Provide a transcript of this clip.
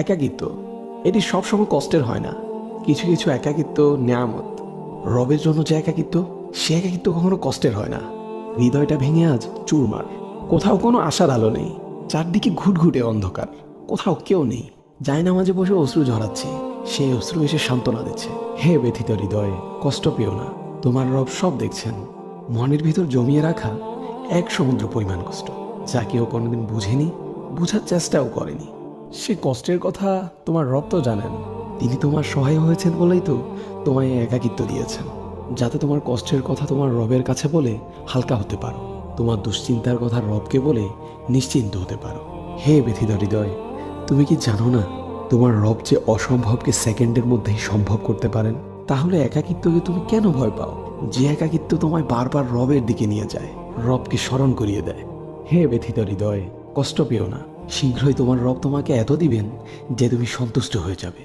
একাকিত্ব এটি সবসময় কষ্টের হয় না। কিছু কিছু একাকিত্ব নেয়ামত। রবের জন্য যে একাকিত্ব, সে একাকিত্ব কখনো কষ্টের হয় না। হৃদয়টা ভেঙে আজ চুরমার। কোথাও কোনো আশার আলো নেই, চারদিকে ঘুটঘুটে অন্ধকার। কোথাও কেউ নেই। জায়নামাজে বসে অশ্রু ঝরাচ্ছে, সেই অশ্রু এসে সান্ত্বনা দিচ্ছে। হে ব্যথিত হৃদয়, কষ্ট পেও না, তোমার রব সব দেখছেন। মনের ভিতর জমিয়ে রাখা এক সমুদ্র পরিমাণ কষ্ট, যা কেউ কোনোদিন বুঝেনি, বুঝার চেষ্টাও করেনি। সে কষ্টের কথা তোমার রব তো জানেন। তিনি তোমার সহায় হয়েছেন বলেই তো তোমায় এই একাকিত্ব দিয়েছেন, যাতে তোমার কষ্টের কথা তোমার রবের কাছে বলে হালকা হতে পারো, তোমার দুশ্চিন্তার কথা রবকে বলে নিশ্চিন্ত হতে পারো। হে ব্যথিত হৃদয়, তুমি কি জানো না তোমার রব যে অসম্ভবকে সেকেন্ডের মধ্যেই সম্ভব করতে পারেন? তাহলে একাকিত্বকে তুমি কেন ভয় পাও? যে একাকিত্ব তোমায় বারবার রবের দিকে নিয়ে যায়, রবকে স্মরণ করিয়ে দেয়। হে ব্যথিত হৃদয়, কষ্ট পেও না। শীঘ্রই তোমার রব তোমাকে এত দিবেন যে তুমি সন্তুষ্ট হয়ে যাবে।